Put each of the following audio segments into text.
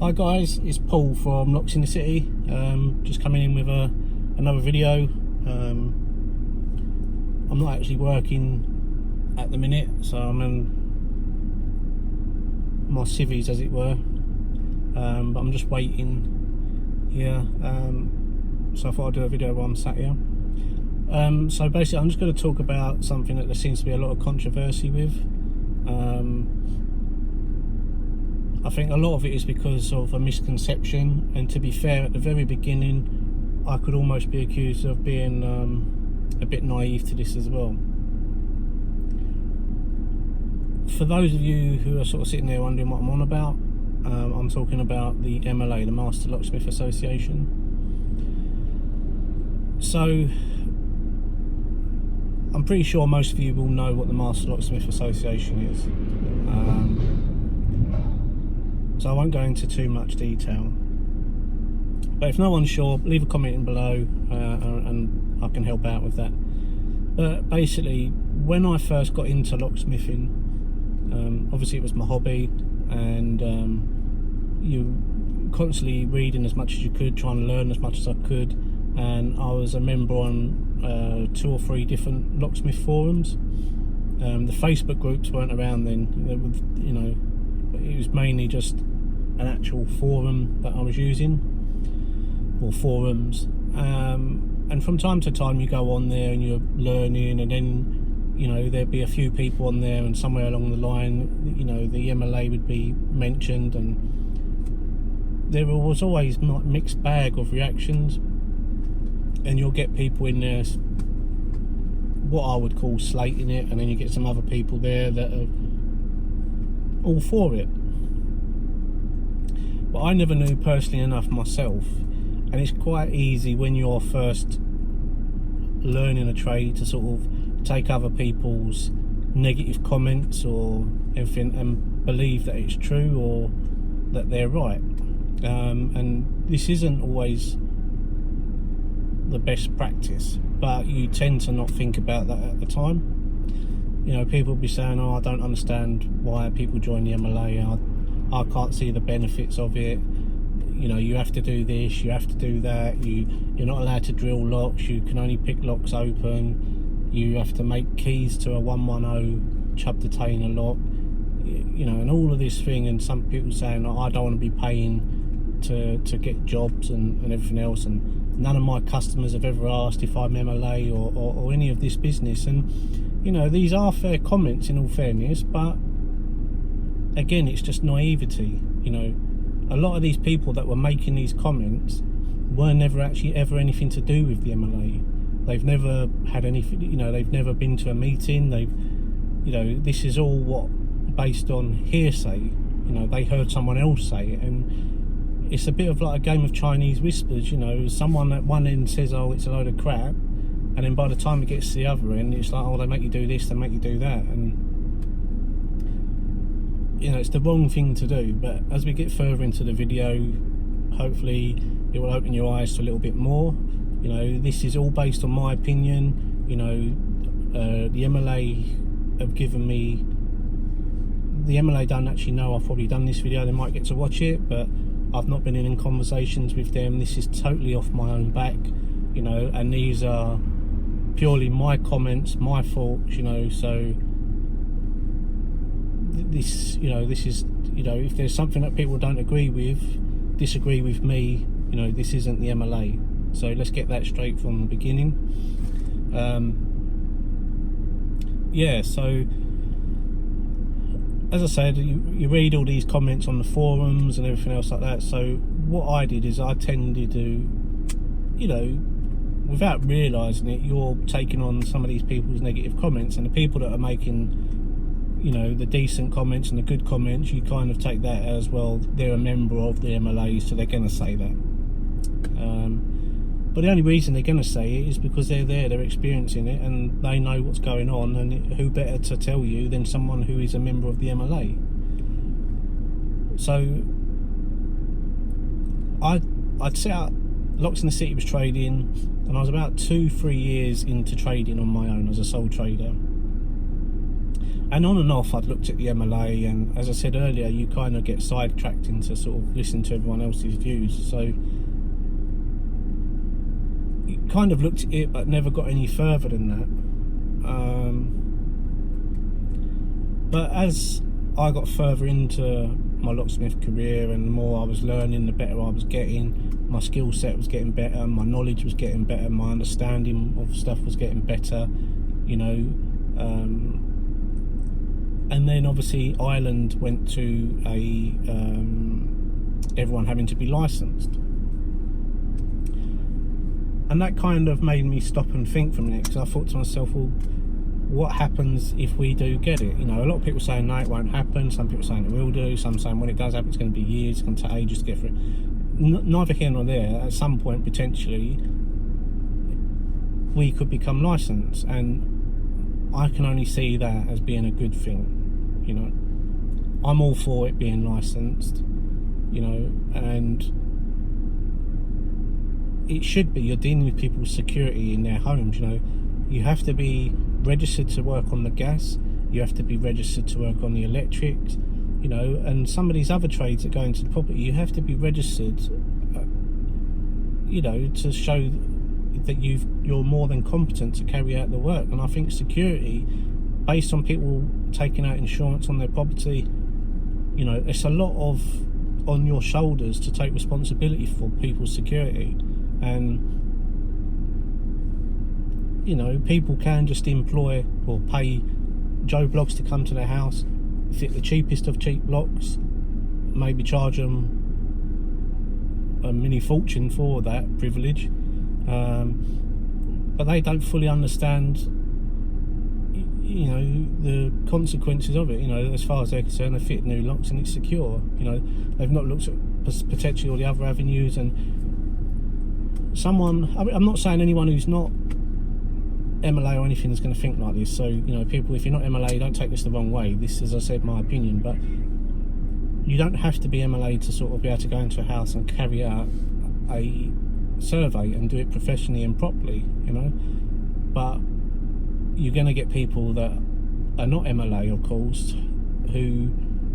Hi guys, it's Paul from Locks in the City. Just coming in with another video. I'm not actually working at the minute, so I'm in my civvies, as it were. But I'm just waiting here. So I thought I'd do a video while I'm sat here. So basically, I'm just going to talk about something that there seems to be a lot of controversy with. I think a lot of it is because of a misconception, and to be fair, at the very beginning I could almost be accused of being a bit naive to this as well. For those of you who are sort of sitting there wondering what I'm on about, I'm talking about the MLA, the Master Locksmith Association. So I'm pretty sure most of you will know what the Master Locksmith Association is. So I won't go into too much detail, but if no one's sure, leave a comment in below and I can help out with that. But basically, when I first got into locksmithing, obviously it was my hobby, and you constantly reading as much as you could, trying to learn as much as I could, and I was a member on 2 or 3 different locksmith forums. The Facebook groups weren't around then. They were, you know, it was mainly just an actual forum that I was using, or forums, and from time to time you go on there and you're learning, and then, you know, there'd be a few people on there, and somewhere along the line, you know, the MLA would be mentioned, and there was always a mixed bag of reactions, and you'll get people in there what I would call slating it, and then you get some other people there that are all for it. But I never knew personally enough myself, and it's quite easy when you're first learning a trade to sort of take other people's negative comments or everything and believe that it's true or that they're right. And this isn't always the best practice, but you tend to not think about that at the time. You know, people will be saying, oh, I don't understand why people join the MLA, I can't see the benefits of it, you know, you have to do this, you have to do that, you're not allowed to drill locks, you can only pick locks open, you have to make keys to a 110 chub detainer lock, you know, and all of this thing. And some people saying, oh, I don't want to be paying to get jobs and everything else, and none of my customers have ever asked if I'm MLA or any of this business. And you know, these are fair comments in all fairness, but again, it's just naivety. You know, a lot of these people that were making these comments were never actually ever anything to do with the MLA. They've never had anything, you know, they've never been to a meeting, you know, this is all based on hearsay. You know, they heard someone else say it, and it's a bit of like a game of Chinese whispers. You know, someone at one end says, oh, it's a load of crap, and then by the time it gets to the other end, it's like, oh, they make you do this, they make you do that, and you know, it's the wrong thing to do. But as we get further into the video, hopefully it will open your eyes to a little bit more. You know, this is all based on my opinion. You know, the MLA have given me, the MLA don't actually know I've probably done this video. They might get to watch it, but I've not been in conversations with them. This is totally off my own back, you know, and these are purely my comments, my thoughts, you know. So this, you know, this is, you know, if there's something that people don't agree with, disagree with me, you know, this isn't the MLA. So let's get that straight from the beginning. Yeah, so as I said, you read all these comments on the forums and everything else like that. So what I did is I tended to, you know, without realising it, you're taking on some of these people's negative comments, and the people that are making, you know, the decent comments and the good comments, you kind of take that as, well, they're a member of the MLA, so they're going to say that. But the only reason they're going to say it is because they're there, they're experiencing it, and they know what's going on, and who better to tell you than someone who is a member of the MLA. So I'd set up Locks in the City was trading, and I was about 2-3 years into trading on my own as a sole trader. And on and off, I'd looked at the MLA, and as I said earlier, you kind of get sidetracked into sort of listening to everyone else's views. So you kind of looked at it, but never got any further than that. But as I got further into my locksmith career, and the more I was learning, the better I was getting. My skill set was getting better, my knowledge was getting better, my understanding of stuff was getting better, you know. And then obviously Ireland went to a everyone having to be licensed, and that kind of made me stop and think for a minute, because I thought to myself, well, what happens if we do get it? You know, a lot of people saying no, it won't happen. Some people saying it will do. Some saying when it does happen, it's going to be years. It's going to take ages to get through. Neither here nor there. At some point, potentially, we could become licensed, and I can only see that as being a good thing. You know, I'm all for it being licensed. You know, and it should be. You're dealing with people's security in their homes. You know, you have to be registered to work on the gas, you have to be registered to work on the electrics, you know, and some of these other trades that go into the property, you have to be registered, you know, to show that you're more than competent to carry out the work. And I think security, based on people taking out insurance on their property, you know, it's a lot on your shoulders to take responsibility for people's security. And you know, people can just employ or pay Joe Bloggs to come to their house, fit the cheapest of cheap locks, maybe charge them a mini fortune for that privilege, but they don't fully understand, you know, the consequences of it. You know, as far as they're concerned, they fit new locks and it's secure. You know, they've not looked at potentially all the other avenues. And I'm not saying anyone who's not MLA or anything is going to think like this. So, you know, people, if you're not MLA, don't take this the wrong way. This, as I said, my opinion, but you don't have to be MLA to sort of be able to go into a house and carry out a survey and do it professionally and properly, you know. But you're going to get people that are not MLA, of course, who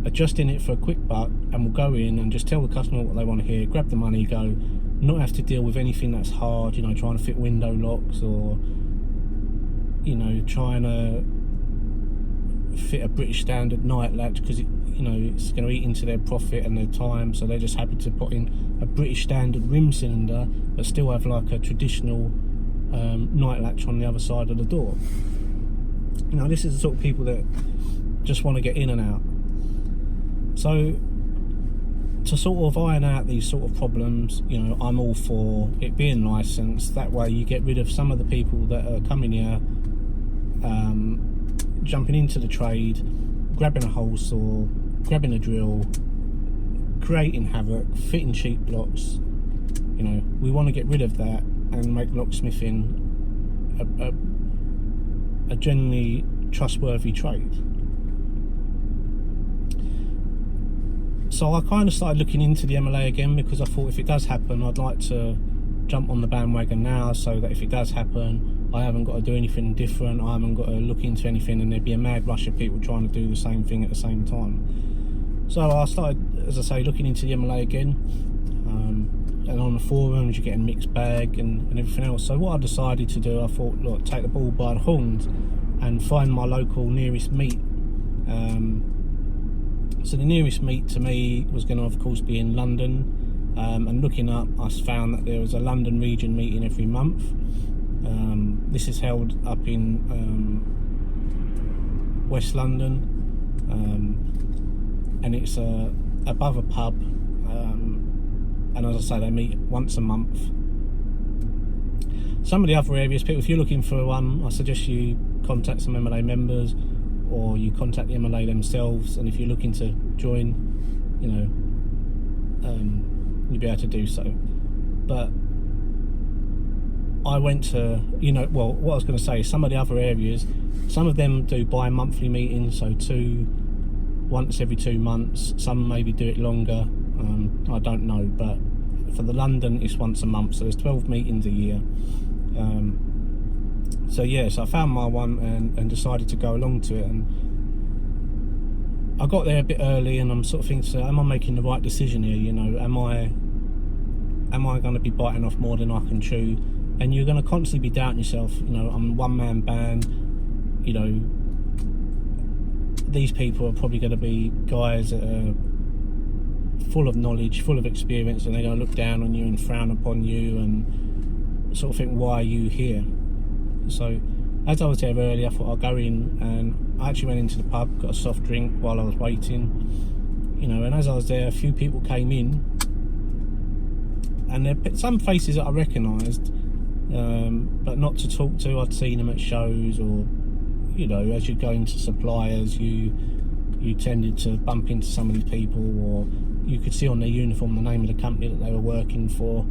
are just in it for a quick buck and will go in and just tell the customer what they want to hear, grab the money, go, not have to deal with anything that's hard, you know, trying to fit window locks or, you know, trying to fit a British standard night latch, because you know, it's going to eat into their profit and their time, so they're just happy to put in a British standard rim cylinder but still have like a traditional night latch on the other side of the door. You know, this is the sort of people that just want to get in and out. So to sort of iron out these sort of problems, you know, I'm all for it being licensed. That way you get rid of some of the people that are coming here, jumping into the trade, grabbing a hole saw, grabbing a drill, creating havoc, fitting cheap blocks. You know, we want to get rid of that and make locksmithing a genuinely trustworthy trade. So I kind of started looking into the MLA again, because I thought if it does happen, I'd like to jump on the bandwagon now, so that if it does happen, I haven't got to do anything different, I haven't got to look into anything, and there'd be a mad rush of people trying to do the same thing at the same time. So I started, as I say, looking into the MLA again, and on the forums you get a mixed bag and everything else. So what I decided to do, I thought, look, take the bull by the horns and find my local nearest meet. So the nearest meet to me was going to, of course, be in London, and looking up, I found that there was a London region meeting every month. This is held up in West London, and it's above a pub, and as I say, they meet once a month. Some of the other areas, people, if you're looking for one, I suggest you contact some MLA members, or you contact the MLA themselves, and if you're looking to join, you know, you'll be able to do so. But I went to, you know, well, what I was going to say, some of the other areas, some of them do bi-monthly meetings, so once every 2 months. Some maybe do it longer, I don't know, but for the London it's once a month, so there's 12 meetings a year. So yeah, so I found my one and decided to go along to it, and I got there a bit early, and I'm sort of thinking, so am I making the right decision here? You know, am I going to be biting off more than I can chew? And you're going to constantly be doubting yourself. You know, I'm a one-man band. You know, these people are probably going to be guys that are full of knowledge, full of experience, and they're going to look down on you and frown upon you and sort of think, why are you here? So as I was there early, I thought I'll go in, and I actually went into the pub, got a soft drink while I was waiting, you know, and as I was there, a few people came in, and there are some faces that I recognised, but not to talk to. I'd seen them at shows, or, you know, as you go into suppliers, you tended to bump into some of these people, or you could see on their uniform the name of the company that they were working for.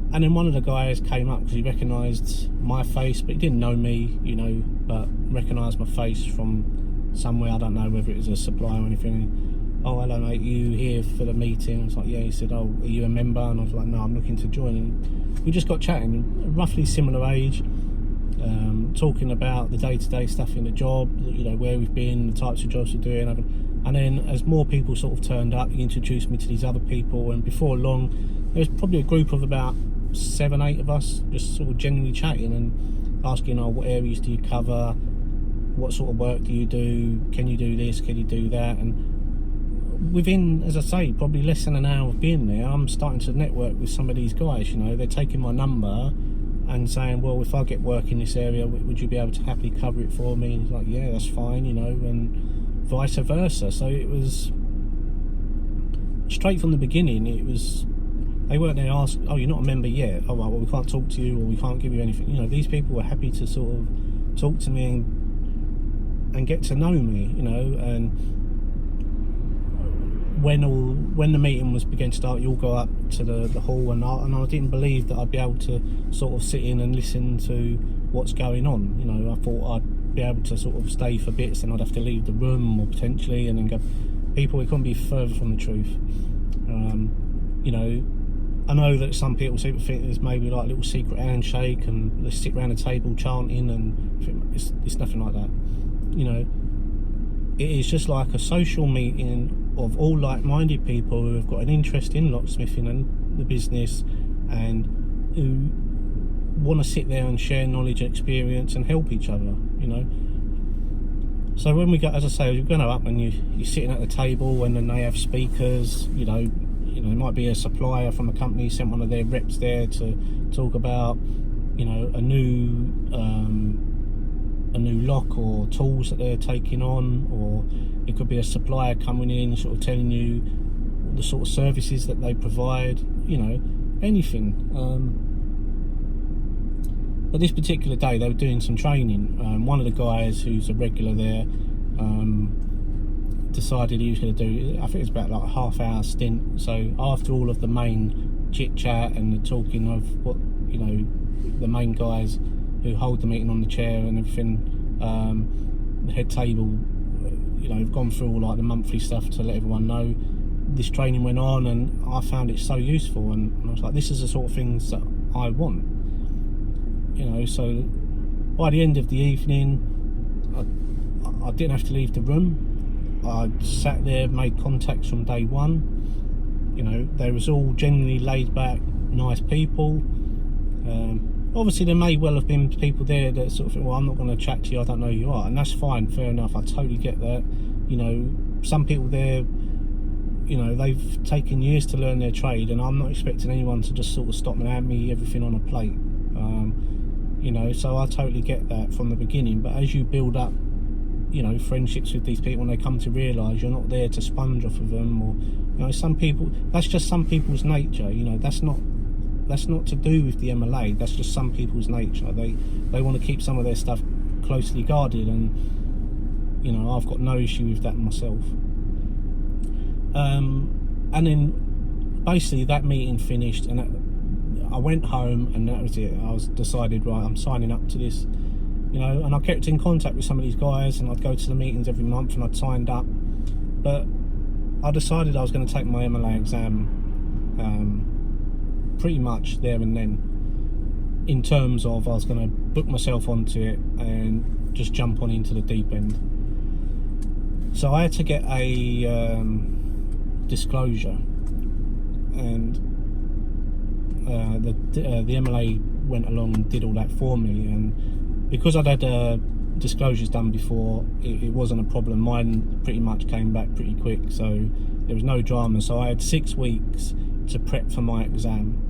And then one of the guys came up because he recognised my face, but he didn't know me, you know, but recognised my face from somewhere. I don't know whether it was a supplier or anything. Oh, hello mate, you here for the meeting? I was like, yeah. He said, oh, are you a member? And I was like, no, I'm looking to join. And we just got chatting, roughly similar age, talking about the day-to-day stuff in the job, you know, where we've been, the types of jobs we're doing. And then as more people sort of turned up, he introduced me to these other people, and before long there was probably a group of about 7-8 of us just sort of genuinely chatting and asking, oh, what areas do you cover, what sort of work do you do, can you do this, can you do that? And within, as I say, probably less than an hour of being there, I'm starting to network with some of these guys. You know, they're taking my number and saying, well, if I get work in this area, would you be able to happily cover it for me? And he's like, yeah, that's fine, you know, and vice versa. So it was straight from the beginning. It was, they weren't there asking, oh, you're not a member yet, oh well, we can't talk to you, or we can't give you anything. You know, these people were happy to sort of talk to me and get to know me, you know. And when the meeting was beginning to start, you all go up to the hall, and I didn't believe that I'd be able to sort of sit in and listen to what's going on. You know, I thought I'd be able to sort of stay for bits, and I'd have to leave the room, or potentially, and then go. People, it couldn't be further from the truth. You know, I know that some people think there's maybe like a little secret handshake, and they sit around a table chanting, and it's nothing like that. You know, it is just like a social meeting of all like-minded people who have got an interest in locksmithing and the business, and who want to sit there and share knowledge and experience and help each other, you know. So when we go, as I say, you're going up and you're sitting at the table, and then they have speakers, you know, it might be a supplier from a company sent one of their reps there to talk about, you know, a new lock or tools that they're taking on, or it could be a supplier coming in sort of telling you the sort of services that they provide, you know, anything. But this particular day they were doing some training. One of the guys who's a regular there decided he was going to do, I think it was about like a half-hour stint. So after all of the main chit-chat and the talking of what, you know, the main guys who hold the meeting on the chair and everything, the head table, you know, have gone through all like the monthly stuff to let everyone know. This training went on, and I found it so useful, and I was like, this is the sort of things that I want, you know. So by the end of the evening, I didn't have to leave the room. I sat there, made contacts from day one. You know, they was all genuinely laid back, nice people. Obviously there may well have been people there that sort of think, well, I'm not going to chat to you, I don't know who you are, and that's fine, fair enough, I totally get that. You know, some people there, you know, they've taken years to learn their trade, and I'm not expecting anyone to just sort of stop and hand me everything on a plate. You know, so I totally get that from the beginning. But as you build up, you know, friendships with these people, and they come to realise you're not there to sponge off of them, or, you know, some people, that's just some people's nature. You know, that's not to do with the MLA, that's just some people's nature. They want to keep some of their stuff closely guarded, and, you know, I've got no issue with that myself. And then basically that meeting finished, and I went home, and that was it. I was decided, right, I'm signing up to this, you know. And I kept in contact with some of these guys, and I'd go to the meetings every month, and I'd signed up. But I decided I was going to take my MLA exam pretty much there and then, in terms of I was going to book myself onto it and just jump on into the deep end. So I had to get a disclosure, and the MLA went along and did all that for me, and because I'd had disclosures done before, it wasn't a problem. Mine pretty much came back pretty quick, so there was no drama. So I had 6 weeks to prep for my exam.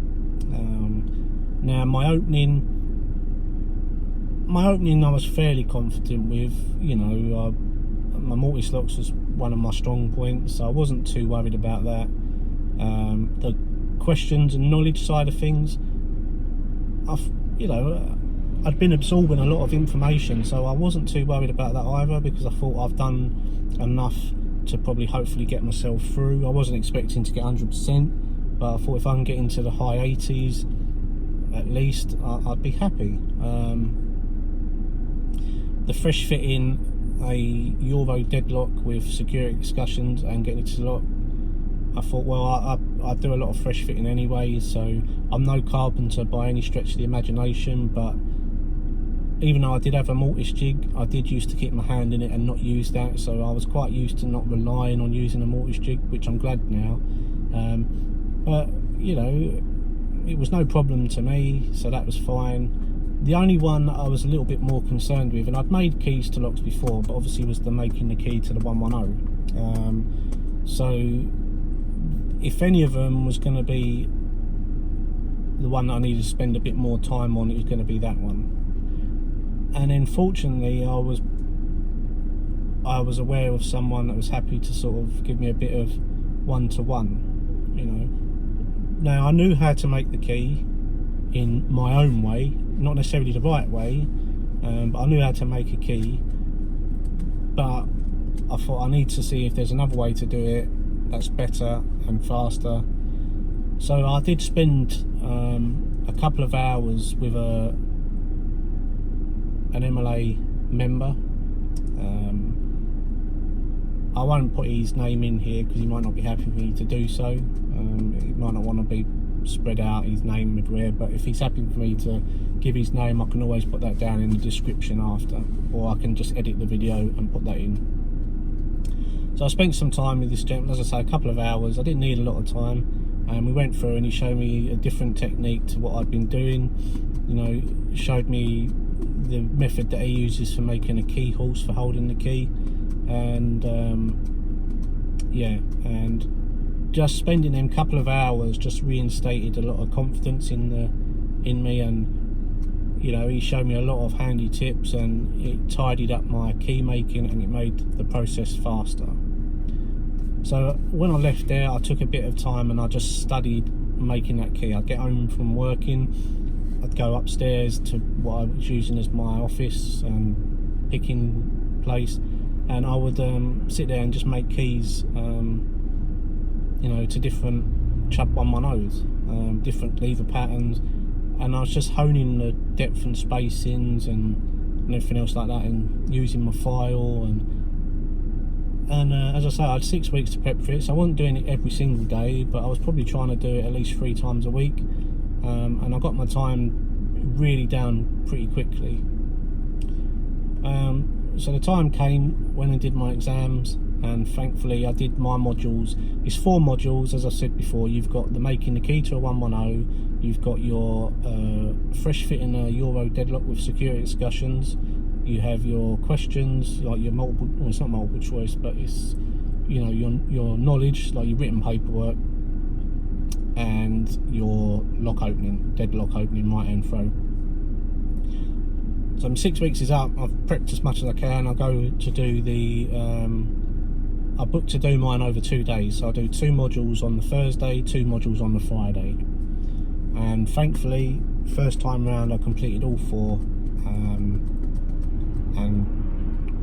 Now my opening I was fairly confident with. You know, my multi-slocks was one of my strong points, so I wasn't too worried about that. The questions and knowledge side of things, I'd been absorbing a lot of information, so I wasn't too worried about that either, because I thought I've done enough to probably hopefully get myself through. I wasn't expecting to get 100%, but I thought if I can get into the high 80s at least, I'd be happy. The fresh fitting a Euro deadlock with security discussions and getting it to lock, I thought, well, I do a lot of fresh fitting anyway, so I'm no carpenter by any stretch of the imagination, but even though I did have a mortise jig, I did used to keep my hand in it and not use that, so I was quite used to not relying on using a mortise jig, which I'm glad now. But you know, it was no problem to me, so that was fine. The only one that I was a little bit more concerned with, and I'd made keys to locks before, but obviously was the making the key to the 110. So if any of them was going to be the one that I needed to spend a bit more time on, it was going to be that one. And then fortunately I was aware of someone that was happy to sort of give me a bit of one-to-one, you know. Now I knew how to make the key in my own way, not necessarily the right way, but I knew how to make a key, but I thought I need to see if there's another way to do it that's better and faster. So I did spend a couple of hours with an MLA member. I won't put his name in here because he might not be happy for me to do so. He might not want to be spread out his name everywhere, but if he's happy for me to give his name, I can always put that down in the description after, or I can just edit the video and put that in. So I spent some time with this gentleman, as I say, a couple of hours. I didn't need a lot of time, and we went through and he showed me a different technique to what I'd been doing. You know, showed me the method that he uses for making a key horse for holding the key, and yeah, and just spending them couple of hours just reinstated a lot of confidence in me, and you know, he showed me a lot of handy tips, and it tidied up my key making and it made the process faster. So when I left there, I took a bit of time and I just studied making that key. I'd get home from working, I'd go upstairs to what I was using as my office and picking place, and I would sit there and just make keys, you know, to different chub 110s, different lever patterns, and I was just honing the depth and spacings and everything else like that, and using my file, and as I say, I had 6 weeks to prep for it, so I wasn't doing it every single day, but I was probably trying to do it at least 3 times a week, and I got my time really down pretty quickly. So the time came when I did my exams, and thankfully I did my modules. It's 4 modules, as I said before. You've got the making the key to a 110, you've got your fresh fitting a Euro deadlock with security discussions, you have your questions, like your multiple, well, it's not multiple choice, but it's, you know, your knowledge, like your written paperwork, and your lock opening, deadlock opening, right hand throw. So 6 weeks is up, I've prepped as much as I can. I go to do the I booked to do mine over 2 days, so I do 2 modules on the Thursday, 2 modules on the Friday, and thankfully first time round I completed all 4 and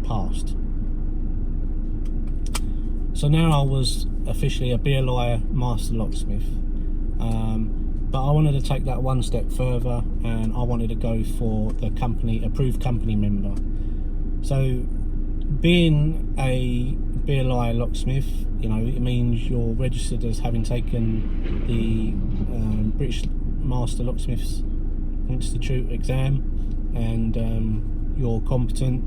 passed. So now I was officially a BLI Master Locksmith, but I wanted to take that one step further, and I wanted to go for the company approved company member. So being a BLI locksmith, you know, it means you're registered as having taken the British Master Locksmiths Institute exam, and you're competent.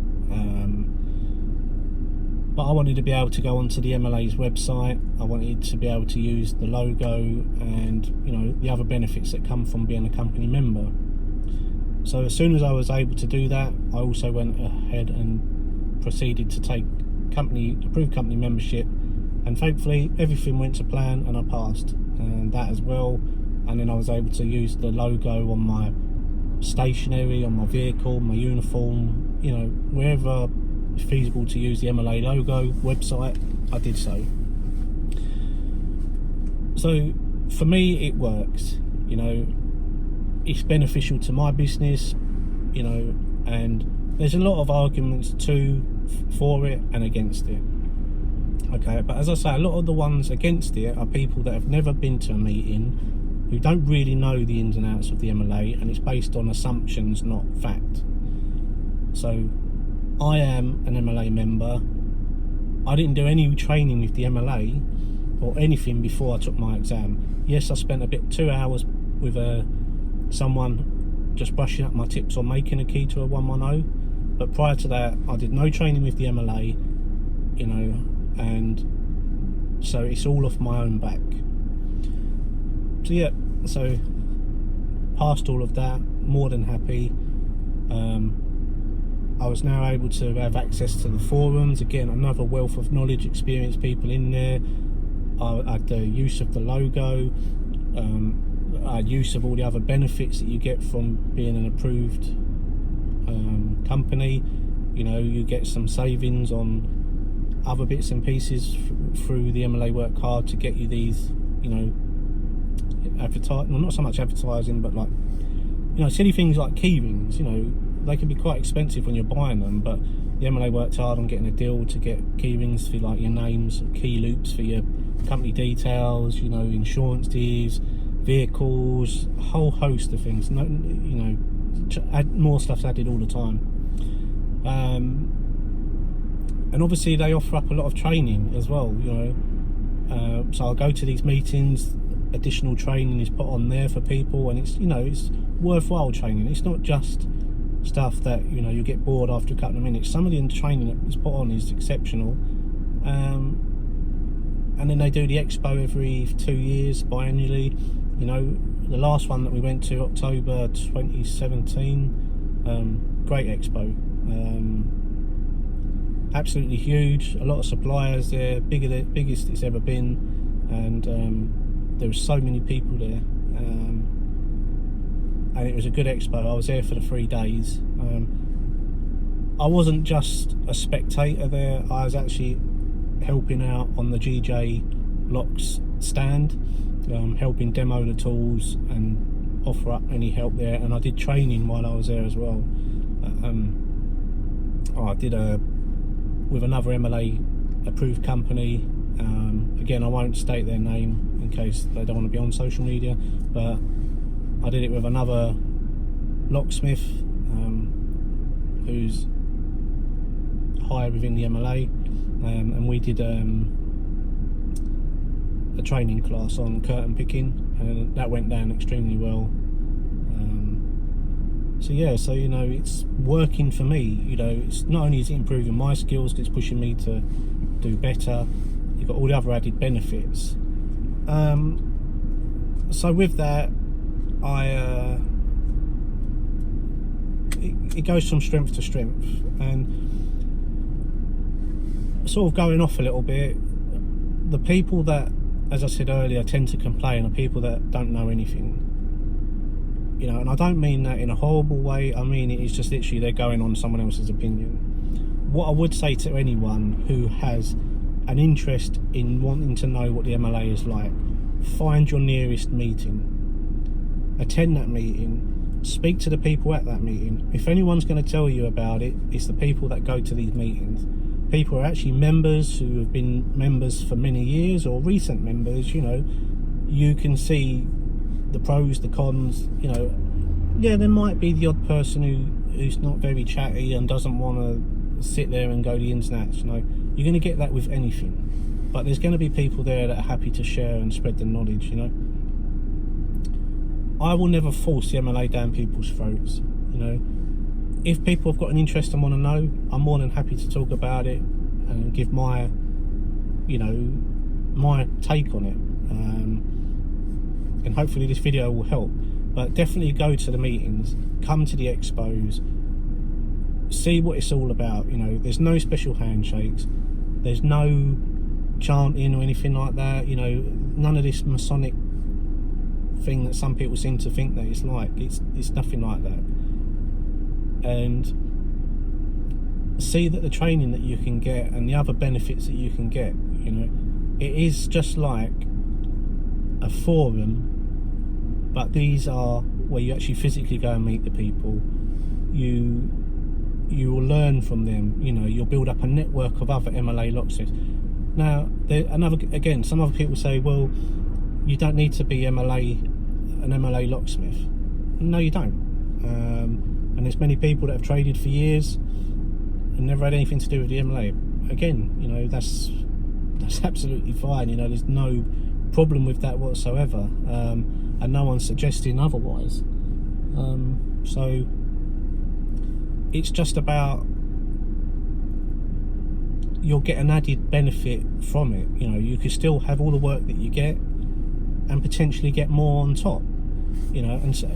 But I wanted to be able to go onto the MLA's website. I wanted to be able to use the logo and, you know, the other benefits that come from being a company member. So as soon as I was able to do that, I also went ahead and proceeded to take approved company membership, and thankfully everything went to plan and I passed, and that as well. And then I was able to use the logo on my stationery, on my vehicle, my uniform, you know, wherever it's feasible to use the MLA logo website, I did so. So for me it works, you know, it's beneficial to my business, you know, and there's a lot of arguments for it and against it. Okay, but as I say, a lot of the ones against it are people that have never been to a meeting, who don't really know the ins and outs of the MLA, and it's based on assumptions, not fact. So I am an MLA member. I didn't do any training with the MLA or anything before I took my exam. Yes, I spent 2 hours with someone just brushing up my tips on making a key to a 110, but prior to that I did no training with the MLA, you know, and so it's all off my own back. So yeah, so past all of that, more than happy. I was now able to have access to the forums, again another wealth of knowledge, experienced people in there. I had the use of the logo, I had use of all the other benefits that you get from being an approved company. You know, you get some savings on other bits and pieces through the MLA work hard to get you these, you know, well, not so much advertising, but like, you know, silly things like key rings. You know, they can be quite expensive when you're buying them, but the MLA worked hard on getting a deal to get key rings for like your names, key loops for your company details, you know, insurance deeds, vehicles, a whole host of things. No, you know, more stuff's added all the time. And obviously they offer up a lot of training as well, you know. So I'll go to these meetings, additional training is put on there for people, and it's, you know, it's worthwhile training. It's not just stuff that, you know, you get bored after a couple of minutes. Some of the training that is put on is exceptional. And then they do the expo every 2 years, biannually. You know, the last one that we went to, October 2017, great expo. Absolutely huge, a lot of suppliers there, biggest it's ever been, and there were so many people there, and it was a good expo. I was there for the 3 days. I wasn't just a spectator there, I was actually helping out on the GJ Locks stand, helping demo the tools and offer up any help there, and I did training while I was there as well. I did with another MLA approved company. Again, I won't state their name in case they don't want to be on social media, but I did it with another locksmith who's higher within the MLA, and we did a training class on curtain picking, and that went down extremely well. So yeah, so, you know, it's working for me. You know, it's not only is it improving my skills, it's pushing me to do better. You've got all the other added benefits. So with that, it goes from strength to strength, and sort of going off a little bit, the people that, as I said earlier, tend to complain are people that don't know anything. You know, and I don't mean that in a horrible way. I mean it is just literally they're going on someone else's opinion. What I would say to anyone who has an interest in wanting to know what the MLA is like, find your nearest meeting, attend that meeting, speak to the people at that meeting. If anyone's going to tell you about it, it's the people that go to these meetings. People are actually members who have been members for many years, or recent members. You know, you can see the pros, the cons. You know, yeah, there might be the odd person who's not very chatty and doesn't want to sit there and go the ins and outs. You know, you're going to get that with anything, but there's going to be people there that are happy to share and spread the knowledge. You know, I will never force the MLA down people's throats. You know, if people have got an interest and want to know, I'm more than happy to talk about it. and give my, you know, my take on it. And hopefully this video will help. But definitely go to the meetings, come to the expos, see what it's all about. You know, there's no special handshakes, there's no chanting or anything like that. You know, none of this Masonic thing that some people seem to think that it's like. It's nothing like that. And see that the training that you can get and the other benefits that you can get, you know, it is just like a forum, but these are where you actually physically go and meet the people. You will learn from them. You know, you'll build up a network of other MLA locksmiths. Now, some other people say, well, you don't need to be an MLA locksmith. No, you don't. And there's many people that have traded for years and never had anything to do with the MLA. Again, you know, that's absolutely fine. You know, there's no problem with that whatsoever, and no one's suggesting otherwise. So it's just about, you'll get an added benefit from it. You know, you could still have all the work that you get and potentially get more on top. You know, and so,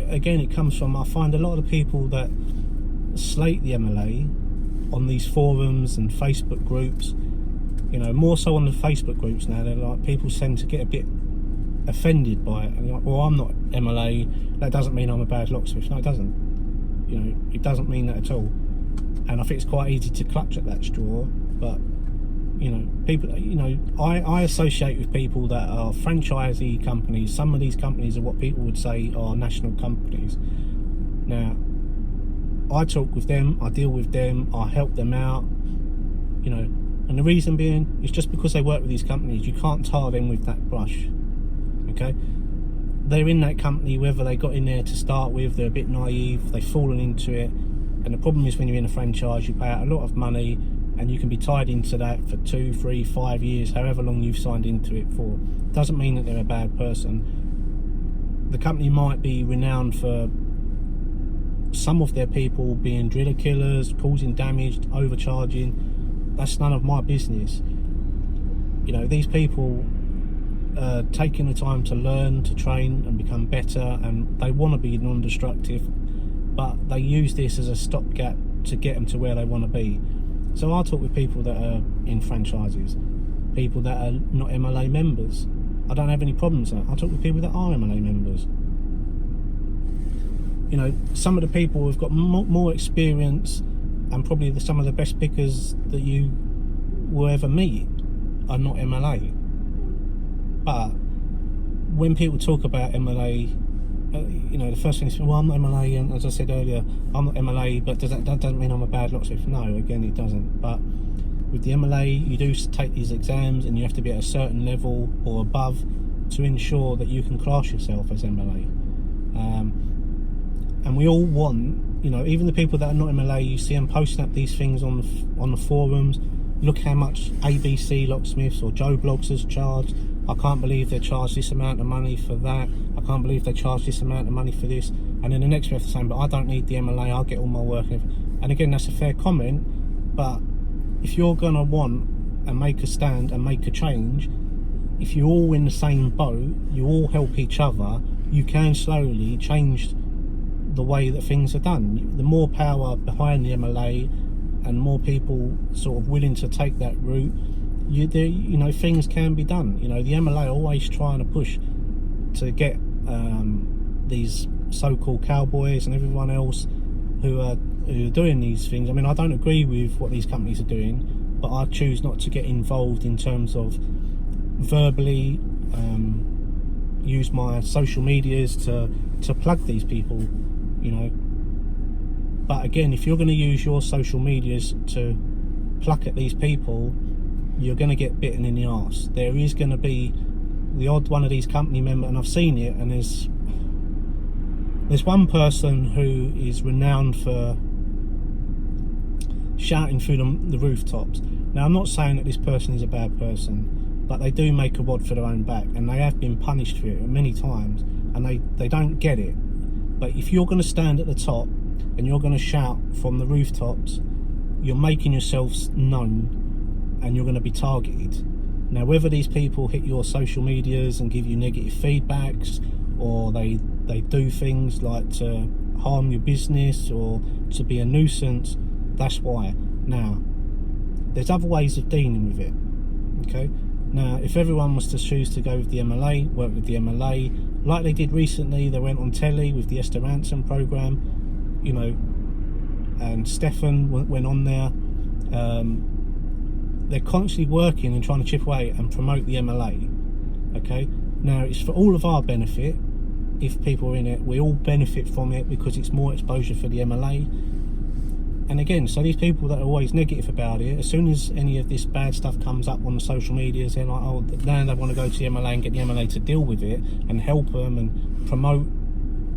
again, it comes from, I find a lot of the people that slate the MLA on these forums and Facebook groups, you know, more so on the Facebook groups now, they're like, people tend to get a bit offended by it, and you're like, well, I'm not MLA, that doesn't mean I'm a bad locksmith. No, it doesn't. You know, it doesn't mean that at all. And I think it's quite easy to clutch at that straw, but you know, people, you know, I associate with people that are franchisee companies. Some of these companies are what people would say are national companies. Now, I talk with them, I deal with them, I help them out, you know, and the reason being is just because they work with these companies, you can't tar them with that brush. Okay, they're in that company, whether they got in there to start with, they're a bit naive, they've fallen into it. And the problem is, when you're in a franchise, you pay out a lot of money and you can be tied into that for 2, 3, 5 years, however long you've signed into it for. Doesn't mean that they're a bad person. The company might be renowned for some of their people being driller killers, causing damage, overcharging. That's none of my business. You know, these people taking the time to learn, to train and become better, and they want to be non-destructive, but they use this as a stopgap to get them to where they want to be. So I talk with people that are in franchises, people that are not MLA members. I don't have any problems with that. I talk with people that are MLA members. You know, some of the people who've got more experience and probably some of the best pickers that you will ever meet are not MLA. But when people talk about MLA, you know, the first thing is, well, I'm not MLA, and as I said earlier, I'm not MLA, but that doesn't mean I'm a bad locksmith. No, again, it doesn't. But with the MLA, you do take these exams, and you have to be at a certain level or above to ensure that you can class yourself as MLA. And we all want, you know, even the people that are not MLA, you see them posting up these things on the forums. Look how much ABC locksmiths or Joe Blogsers charge. I can't believe they charge this amount of money for that. I can't believe they charge this amount of money for this. And then the next month they're saying, but I don't need the MLA, I'll get all my work. And again, that's a fair comment, but if you're gonna want and make a stand and make a change, if you're all in the same boat, you all help each other, you can slowly change the way that things are done. The more power behind the MLA and more people sort of willing to take that route, you know, things can be done. You know, the MLA are always trying to push to get these so-called cowboys and everyone else who are doing these things. I mean, I don't agree with what these companies are doing, but I choose not to get involved in terms of verbally use my social medias to plug these people, you know. But again, if you're going to use your social medias to pluck at these people, you're going to get bitten in the arse. There is going to be the odd one of these company members, and I've seen it, and there's one person who is renowned for shouting through the rooftops. Now, I'm not saying that this person is a bad person, but they do make a rod for their own back, and they have been punished for it many times, and they don't get it. But if you're going to stand at the top and you're going to shout from the rooftops, you're making yourselves known, and you're going to be targeted. Now, whether these people hit your social medias and give you negative feedbacks, or they do things like to harm your business or to be a nuisance, that's why. Now, there's other ways of dealing with it, okay? Now, if everyone was to choose to go with the MLA, work with the MLA, like they did recently, they went on telly with the Esther Ransom programme, you know, and Stefan went on there. They're constantly working and trying to chip away and promote the MLA, okay? Now, it's for all of our benefit. If people are in it, we all benefit from it because it's more exposure for the MLA. And again, so these people that are always negative about it, as soon as any of this bad stuff comes up on the social medias, they're like, oh, now they want to go to the MLA and get the MLA to deal with it and help them and promote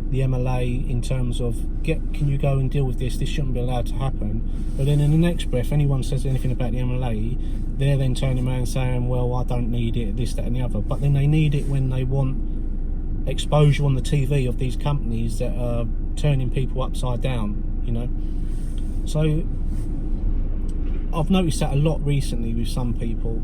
the MLA in terms of, can you go and deal with this? This shouldn't be allowed to happen. But then in the next breath, anyone says anything about the MLA, they're then turning around saying, well, I don't need it, this, that and the other. But then they need it when they want exposure on the TV of these companies that are turning people upside down, you know. So I've noticed that a lot recently with some people,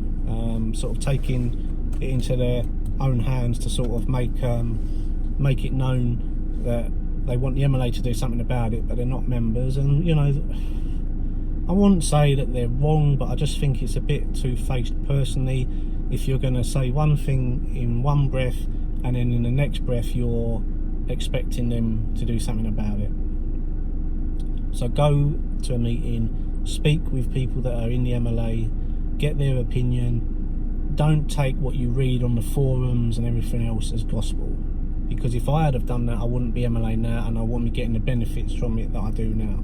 sort of taking it into their own hands to sort of make it known that they want the MLA to do something about it, but they're not members. And you know, I wouldn't say that they're wrong, but I just think it's a bit two-faced personally. If you're going to say one thing in one breath and then in the next breath you're expecting them to do something about it. So go to a meeting, speak with people that are in the MLA, get their opinion. Don't take what you read on the forums and everything else as gospel, because if I had have done that, I wouldn't be MLA now and I wouldn't be getting the benefits from it that I do now.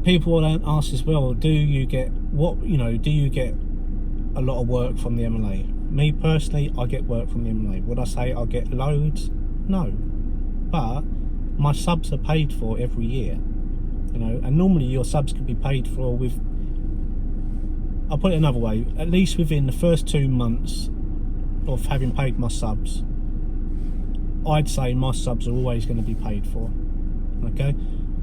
People will ask as well, do you get a lot of work from the MLA? Me personally, I get work from the MLA. Would I say I get loads? No, but my subs are paid for every year, you know, and normally your subs can be paid for with, I'll put it another way, at least within the first 2 months of having paid my subs, I'd say my subs are always going to be paid for, okay?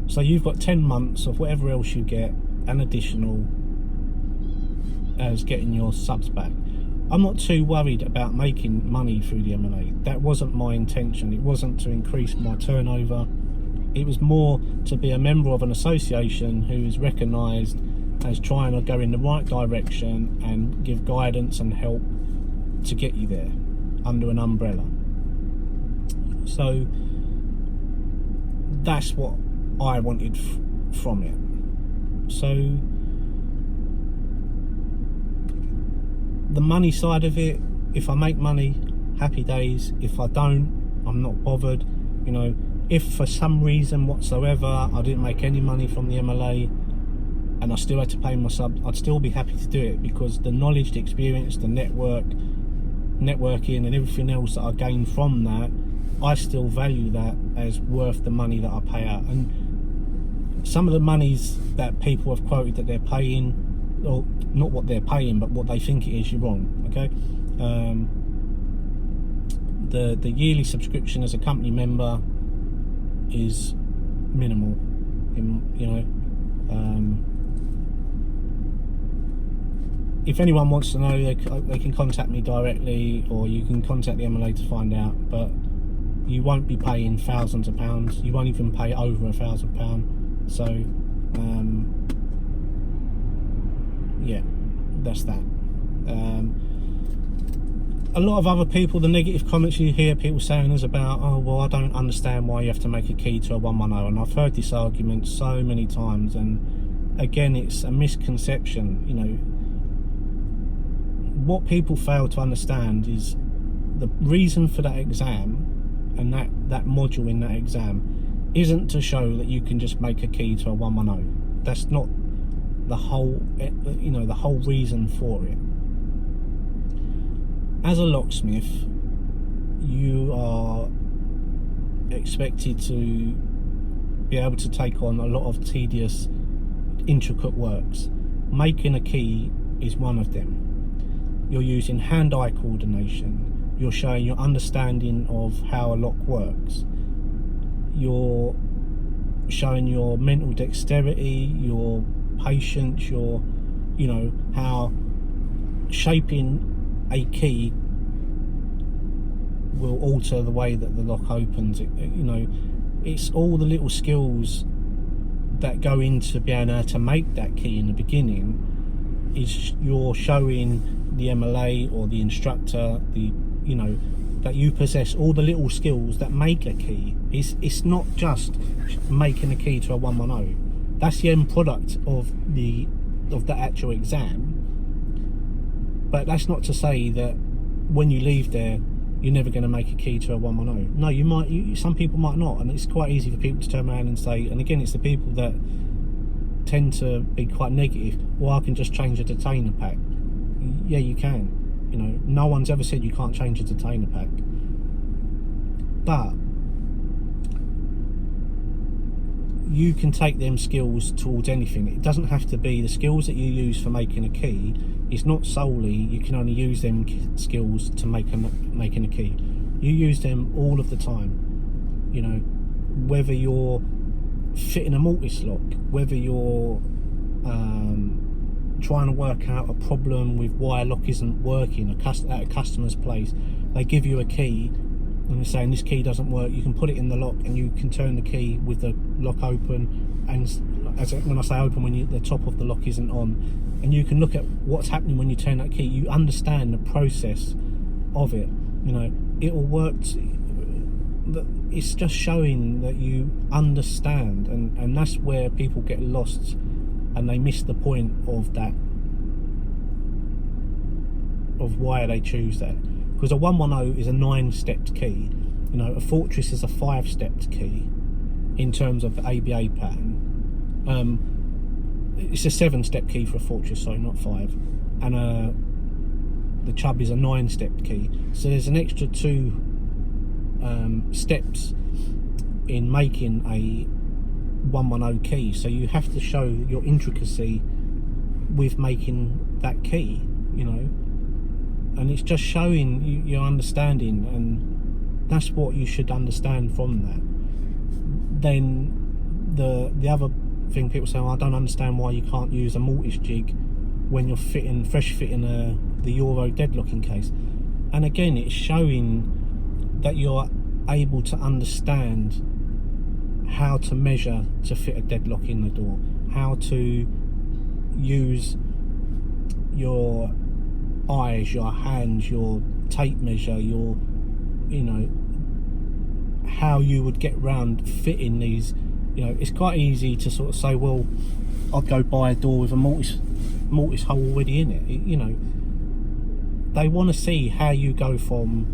So you've got 10 months of whatever else you get, an additional as getting your subs back. I'm not too worried about making money through the MLA. That wasn't my intention. It wasn't to increase my turnover. It was more to be a member of an association who is recognised as trying to go in the right direction and give guidance and help to get you there under an umbrella. So that's what I wanted from it. So the money side of it, if I make money, happy days. If I don't, I'm not bothered. You know, if for some reason whatsoever I didn't make any money from the MLA and I still had to pay my sub, I'd still be happy to do it, because the knowledge, the experience, the networking and everything else that I gained from that, I still value that as worth the money that I pay out. And some of the monies that people have quoted that they're paying, or not what they're paying, but what they think it is, you're wrong, okay? The yearly subscription as a company member is minimal, you know. If anyone wants to know, they can contact me directly, or you can contact the MLA to find out, but you won't be paying thousands of pounds. You won't even pay over £1,000. So yeah, that's that. A lot of other people, the negative comments you hear people saying is about, oh well, I don't understand why you have to make a key to a 110, and I've heard this argument so many times, and again, it's a misconception. You know, what people fail to understand is the reason for that exam and that module in that exam isn't to show that you can just make a key to a 110. That's not the whole, you know, the whole reason for it. As a locksmith, you are expected to be able to take on a lot of tedious, intricate works. Making a key is one of them. You're using hand-eye coordination. You're showing your understanding of how a lock works. You're showing your mental dexterity, your patience, your you know, how shaping a key will alter the way that the lock opens. You know, it's all the little skills that go into being able to make that key in the beginning. Is you're showing the MLA or the instructor, you know, that you possess all the little skills that make a key. It's not just making a key to a 110. That's the end product of the actual exam. But that's not to say that when you leave there, you're never going to make a key to a 110. No, you might. Some people might not, and it's quite easy for people to turn around and say. And again, it's the people that tend to be quite negative. Well, I can just change a detainer pack. Yeah, you can. You know, no one's ever said you can't change a detainer pack. But you can take them skills towards anything. It doesn't have to be the skills that you use for making a key. It's not solely you can only use them skills to making a key. You use them all of the time. You know, whether you're fitting a mortise lock, whether you're trying to work out a problem with why a lock isn't working at a customer's place. They give you a key and they're saying this key doesn't work. You can put it in the lock and you can turn the key with the lock open, and when I say open, when the top of the lock isn't on, and you can look at what's happening when you turn that key. You understand the process of it. You know, it will work. It's just showing that you understand, and that's where people get lost and they miss the point of that, of why they choose that. Because a 110 is a 9-stepped key. You know, a Fortress is a 5-stepped key in terms of the ABA pattern. It's a 7-step key for a Fortress, sorry, not 5. And the Chubb is a 9-stepped key. So there's an extra 2 steps in making a 110 key. So you have to show your intricacy with making that key, you know. And it's just showing your understanding, and that's what you should understand from that. Then the other thing people say, well, I don't understand why you can't use a mortise jig when you're fresh fitting the Euro deadlocking case. And again, it's showing that you're able to understand how to measure to fit a deadlock in the door, how to use your eyes, your hands, your tape measure, your, you know, how you would get round fitting these. You know, it's quite easy to sort of say, well, I'd go buy a door with a mortise hole already in it. You know, they want to see how you go from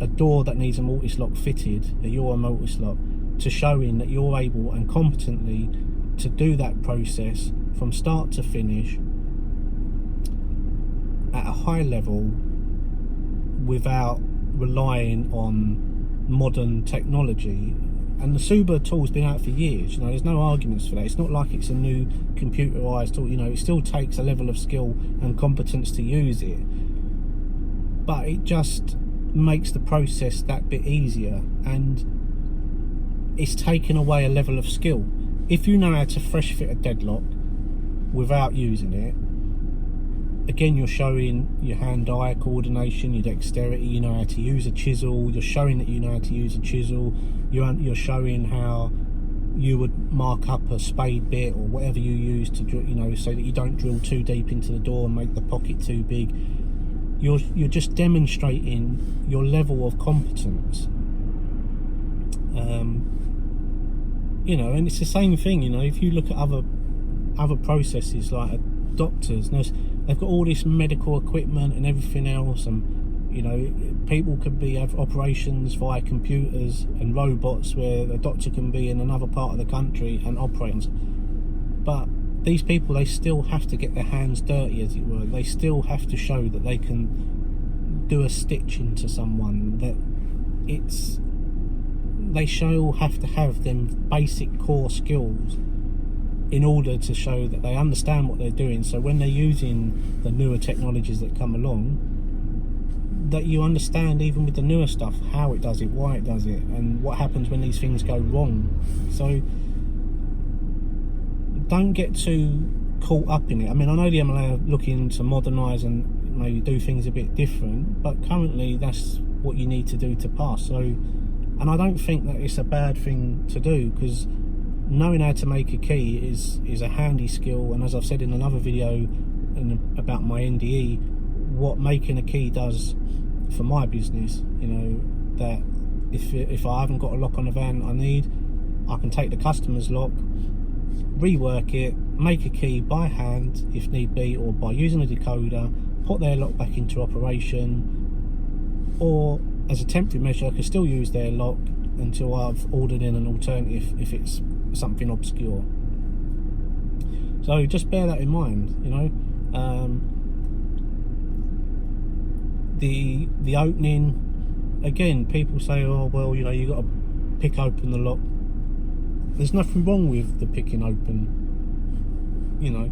a door that needs a mortise lock fitted, a Euro mortise lock, to showing that you're able and competently to do that process from start to finish at a high level without relying on modern technology. And the Suba tool's been out for years, you know, there's no arguments for that. It's not like it's a new computerized tool, you know, it still takes a level of skill and competence to use it, but it just makes the process that bit easier, and it's taken away a level of skill. If you know how to fresh fit a deadlock without using it, again, you're showing your hand-eye coordination, your dexterity. You know how to use a chisel. You're showing that you know how to use a chisel. You're showing how you would mark up a spade bit or whatever you use to drill, you know, so that you don't drill too deep into the door and make the pocket too big. You're just demonstrating your level of competence. You know, and it's the same thing. You know, if you look at other processes like doctors, they've got all this medical equipment and everything else, and you know, people could have operations via computers and robots where the doctor can be in another part of the country and operate. But these people, they still have to get their hands dirty, as it were. They still have to show that they can do a stitch into someone, that they have to have them basic core skills in order to show that they understand what they're doing. So when they're using the newer technologies that come along, that you understand, even with the newer stuff, how it does it, why it does it, and what happens when these things go wrong. So don't get too caught up in it. I mean, I know the MLA are looking to modernise and maybe do things a bit different, but currently that's what you need to do to pass. So, and I don't think that it's a bad thing to do, because knowing how to make a key is a handy skill. And as I've said in another video about my NDE, what making a key does for my business, you know, that if I haven't got a lock on the van I need, I can take the customer's lock, rework it, make a key by hand if need be, or by using a decoder, put their lock back into operation, or as a temporary measure I can still use their lock until I've ordered in an alternative if it's something obscure. So just bear that in mind, you know. The opening, again, people say, oh well, you know, you got to pick open the lock. There's nothing wrong with the picking open, you know.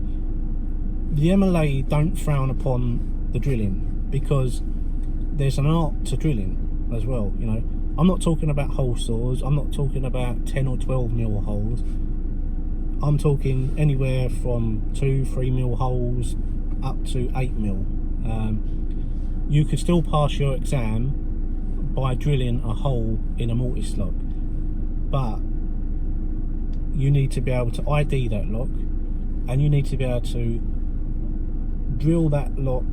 The MLA don't frown upon the drilling, because there's an art to drilling as well, you know. I'm not talking about hole saws, I'm not talking about 10 or 12 mil holes. I'm talking anywhere from 2-3 mil holes up to 8 mil. You could still pass your exam by drilling a hole in a mortise lock, but you need to be able to ID that lock, and you need to be able to drill that lock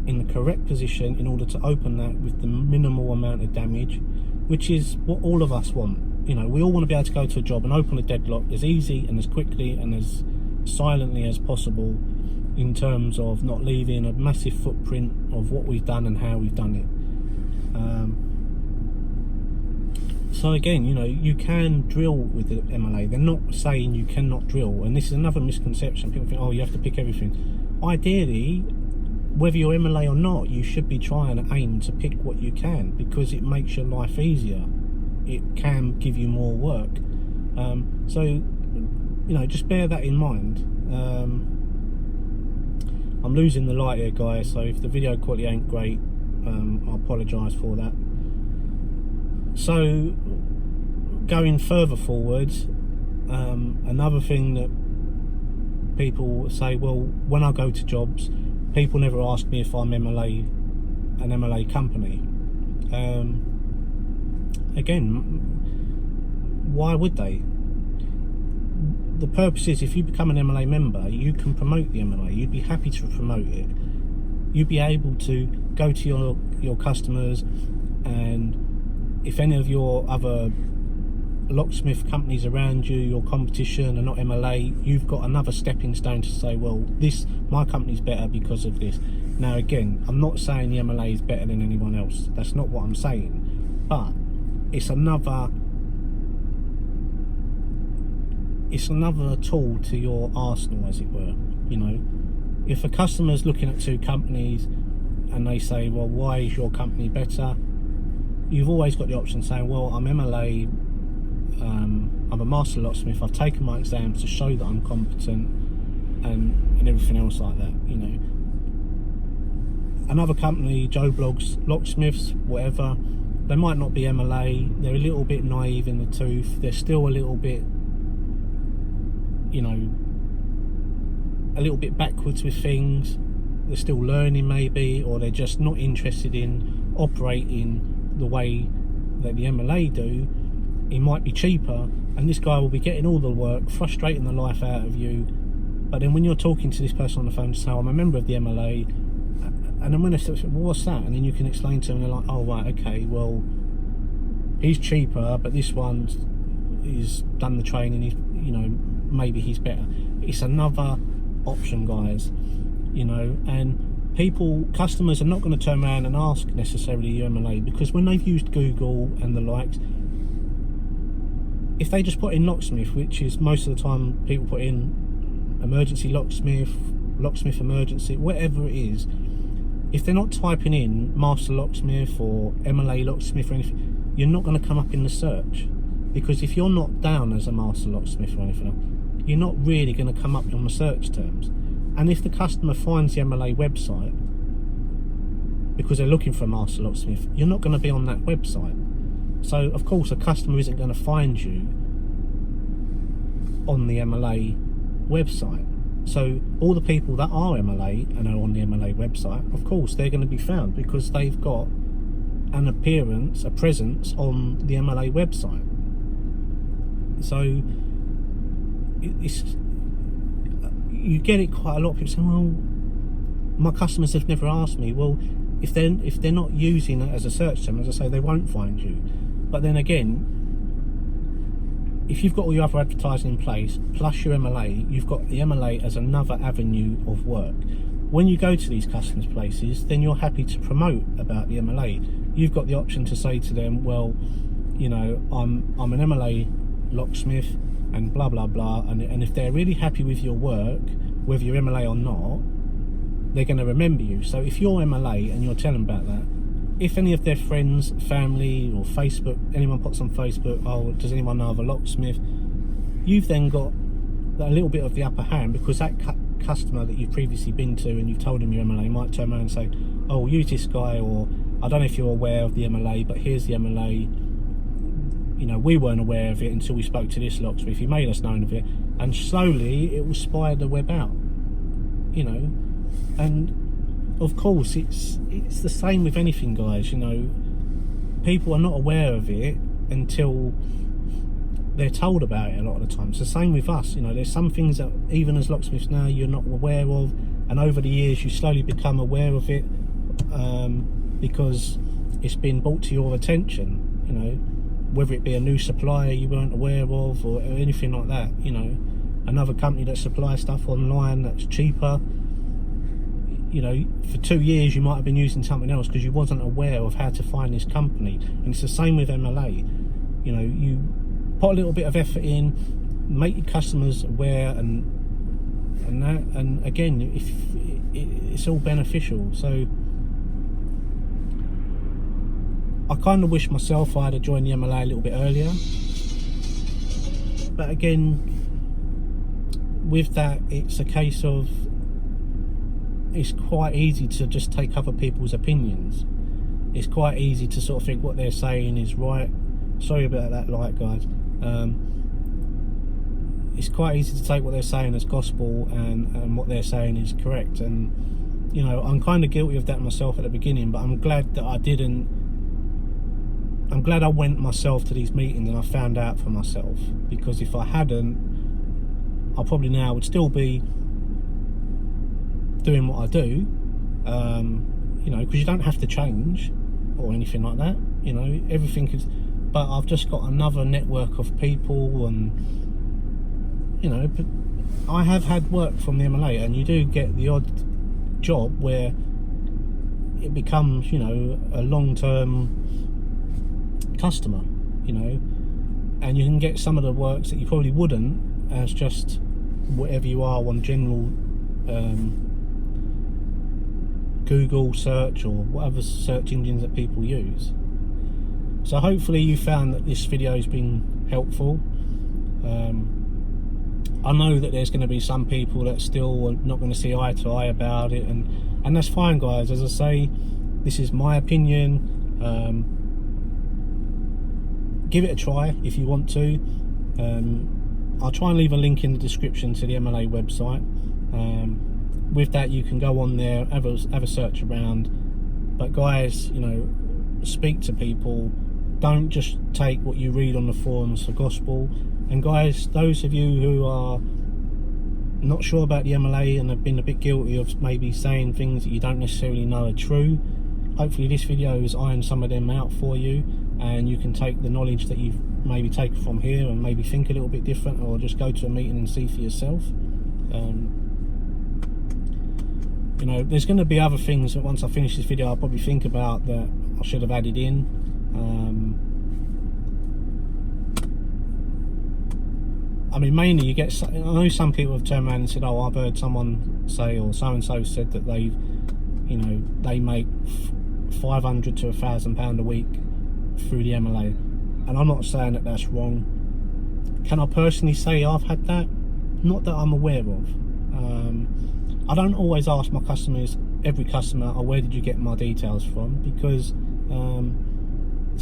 in the correct position in order to open that with the minimal amount of damage, which is what all of us want. You know, we all want to be able to go to a job and open a deadlock as easy and as quickly and as silently as possible, in terms of not leaving a massive footprint of what we've done and how we've done it. So again, you know, you can drill with the MLA. They're not saying you cannot drill, and this is another misconception. People think, oh, you have to pick everything. Ideally, whether you're MLA or not, you should be trying to aim to pick what you can, because it makes your life easier. It can give you more work. So, you know, just bear that in mind. I'm losing the light here, guys, so if the video quality ain't great, I apologise for that. So, going further forwards, another thing that people say, well, when I go to jobs, people never ask me if I'm an MLA company. Again, why would they? The purpose is, if you become an MLA member, you can promote the MLA. You'd be happy to promote it. You'd be able to go to your customers, and if any of your other locksmith companies around you, your competition, are not MLA, you've got another stepping stone to say, well, my company's better because of this. Now again, I'm not saying the MLA is better than anyone else. That's not what I'm saying. But it's another tool to your arsenal, as it were. You know, if a customer's looking at two companies and they say, well, why is your company better? You've always got the option saying, well, I'm MLA, I'm a master locksmith, I've taken my exams to show that I'm competent, and everything else like that, you know. Another company, Joe Blogg's Locksmiths, whatever, they might not be MLA, they're a little bit naive in the tooth, they're still a little bit, you know, a little bit backwards with things, they're still learning maybe, or they're just not interested in operating the way that the MLA do. It might be cheaper, and this guy will be getting all the work, frustrating the life out of you. But then when you're talking to this person on the phone to say, I'm a member of the MLA, and then when they say, well, what's that? And then you can explain to them, they're like, oh right, okay, well, he's cheaper, but this one's done the training, he's, you know, maybe he's better. It's another option, guys, you know. And customers are not going to turn around and ask necessarily your MLA, because when they've used Google and the likes, if they just put in locksmith, which is most of the time people put in emergency locksmith, locksmith emergency, whatever it is, if they're not typing in master locksmith or MLA locksmith or anything, you're not going to come up in the search. Because if you're not down as a master locksmith or anything else, you're not really going to come up on the search terms. And if the customer finds the MLA website because they're looking for a master locksmith, you're not going to be on that website. So of course a customer isn't going to find you on the MLA website. So all the people that are MLA and are on the MLA website, of course, they're going to be found because they've got an appearance, a presence on the MLA website. So it's, you get it quite a lot of people saying, well, my customers have never asked me. Well, if they're not using it as a search term, as I say, they won't find you. But then again, if you've got all your other advertising in place plus your MLA, you've got the MLA as another avenue of work. When you go to these customers' places, then you're happy to promote about the MLA. You've got the option to say to them, well, you know, I'm an MLA locksmith and blah blah blah, and if they're really happy with your work, whether you're MLA or not, they're going to remember you. So if you're MLA and you're telling them about that, if any of their friends, family or Facebook, anyone puts on Facebook, oh, does anyone know of a locksmith, you've then got a little bit of the upper hand, because that customer that you've previously been to and you've told them you're MLA might turn around and say, oh, use this guy, or I don't know if you're aware of the MLA, but here's the MLA. You know, we weren't aware of it until we spoke to this locksmith. He made us known of it, and slowly it will spider the web out. You know, and of course it's the same with anything, guys. You know, people are not aware of it until they're told about it a lot of the time. It's the same with us. You know, there's some things that even as locksmiths now you're not aware of, and over the years you slowly become aware of it because it's been brought to your attention. You know, whether it be a new supplier you weren't aware of or anything like that. You know, another company that supplies stuff online that's cheaper. You know, for 2 years you might have been using something else because you wasn't aware of how to find this company. And it's the same with MLA. You know, you put a little bit of effort in, make your customers aware, and that, and again, if it's all beneficial. So I kind of wish myself I had joined the MLA a little bit earlier, but again, with that, it's a case of it's quite easy to just take other people's opinions. It's quite easy to sort of think what they're saying is right. Sorry about that light, guys. It's quite easy to take what they're saying as gospel and what they're saying is correct. And you know, I'm kind of guilty of that myself at the beginning, but I'm glad that I didn't. I'm glad I went myself to these meetings and I found out for myself, because if I hadn't, I probably now would still be doing what I do, you know, because you don't have to change or anything like that. You know, everything is, but I've just got another network of people, and you know, but I have had work from the MLA, and you do get the odd job where it becomes, you know, a long-term customer, you know, and you can get some of the works that you probably wouldn't as just whatever you are on general Google search or whatever search engines that people use. So hopefully you found that this video has been helpful. I know that there's going to be some people that still are not going to see eye to eye about it, and that's fine, guys. As I say, this is my opinion. Give it a try if you want to. I'll try and leave a link in the description to the MLA website. With that, you can go on there, have a search around. But guys, you know, speak to people. Don't just take what you read on the forums for gospel. And guys, those of you who are not sure about the MLA and have been a bit guilty of maybe saying things that you don't necessarily know are true, hopefully this video has ironed some of them out for you, and you can take the knowledge that you've maybe taken from here and maybe think a little bit different, or just go to a meeting and see for yourself. You know, there's going to be other things that once I finish this video I'll probably think about that I should have added in. I mean, mainly you get, I know some people have turned around and said, oh, I've heard someone say, or so and so said that they've, you know, they make £500 to £1,000 a week through the MLA, and I'm not saying that that's wrong. Can I personally say I've had that? Not that I'm aware of. I don't always ask my customers, every customer, oh, where did you get my details from, because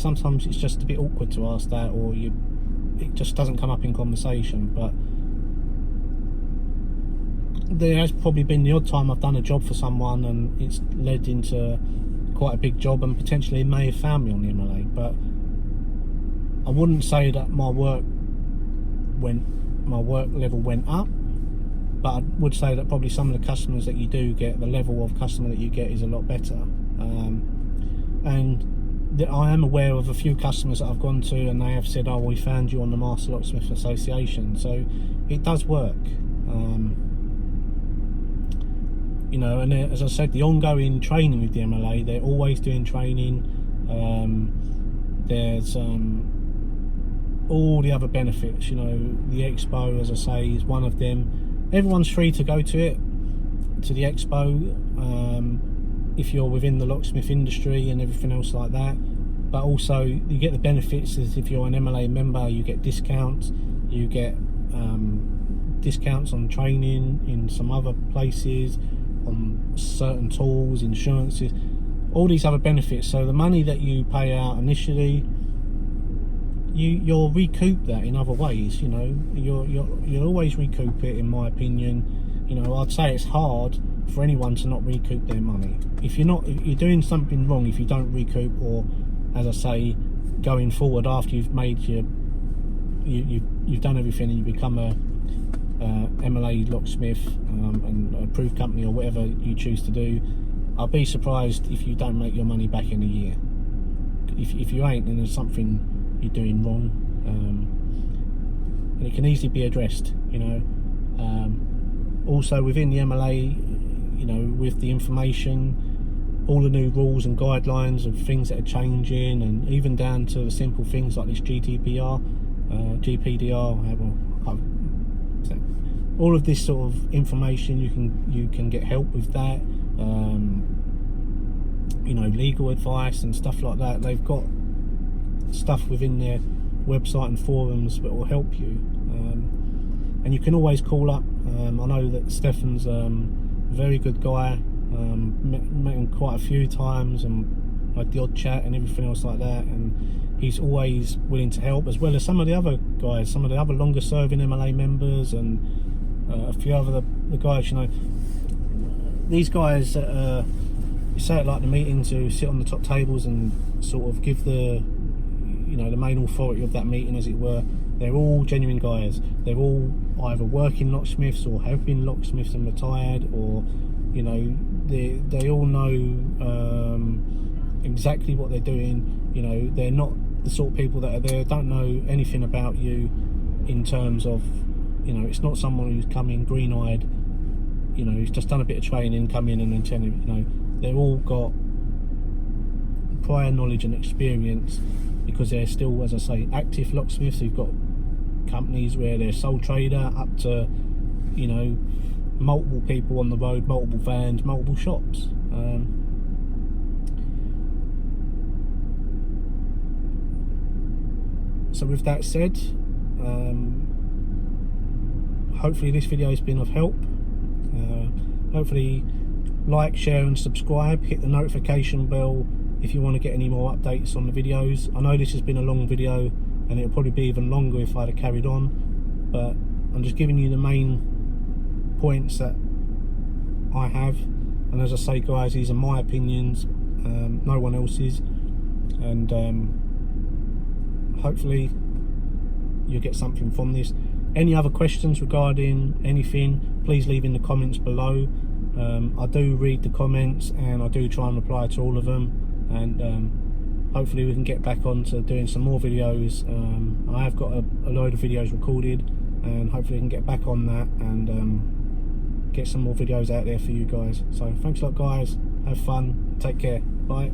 sometimes it's just a bit awkward to ask that, or it just doesn't come up in conversation. But there has probably been the odd time I've done a job for someone and it's led into quite a big job, and potentially may have found me on the MLA, but I wouldn't say that my work level went up, but I would say that probably some of the customers that you do get, the level of customer that you get is a lot better. And I am aware of a few customers that I've gone to and they have said, oh, we found you on the Master Locksmith Association, so it does work. You know, and as I said, the ongoing training with the MLA, they're always doing training. There's all the other benefits, you know, the expo, as I say, is one of them. Everyone's free to go to it, to the expo, if you're within the locksmith industry and everything else like that. But also you get the benefits, as if you're an MLA member, you get discounts, you get discounts on training in some other places, on certain tools, insurances, all these other benefits. So the money that you pay out initially, you'll recoup that in other ways. You know, you'll always recoup it, in my opinion. You know, I'd say it's hard for anyone to not recoup their money. If you're doing something wrong if you don't recoup, or as I say, going forward after you've made you've done everything and you become a MLA locksmith and approved company or whatever you choose to do, I'll be surprised if you don't make your money back in a year. If you ain't, then there's something you're doing wrong, and it can easily be addressed, you know. Also within the MLA, you know, with the information, all the new rules and guidelines of things that are changing, and even down to the simple things like this GDPR, all of this sort of information, you can get help with that. You know, legal advice and stuff like that. They've got stuff within their website and forums that will help you, and you can always call up. I know that Stefan's a very good guy. Met him quite a few times and had the odd chat and everything else like that, and he's always willing to help, as well as some of the other guys, some of the other longer serving MLA members, and a few other the guys, you know, these guys that you say it like the meetings, who sit on the top tables and sort of give the, you know, the main authority of that meeting, as it were. They're all genuine guys. They're all either working locksmiths or have been locksmiths and retired, or, you know, they all know exactly what they're doing. You know, they're not the sort of people that are there, don't know anything about you in terms of, you know, it's not someone who's come in green-eyed, you know, who's just done a bit of training, come in and intended, you know, they've all got prior knowledge and experience, because they're still, as I say, active locksmiths who've got companies where they're sole trader, up to, you know, multiple people on the road, multiple vans, multiple shops. So with that said, hopefully this video has been of help. Hopefully like, share and subscribe, hit the notification bell if you want to get any more updates on the videos. I know this has been a long video and it'll probably be even longer if I'd have carried on, but I'm just giving you the main points that I have, and as I say, guys, these are my opinions, no one else's, and hopefully you'll get something from this. Any other questions regarding anything, please leave in the comments below. I do read the comments and I do try and reply to all of them, and hopefully we can get back on to doing some more videos. I have got a load of videos recorded, and hopefully we can get back on that and get some more videos out there for you guys. So thanks a lot, guys, have fun, take care, bye.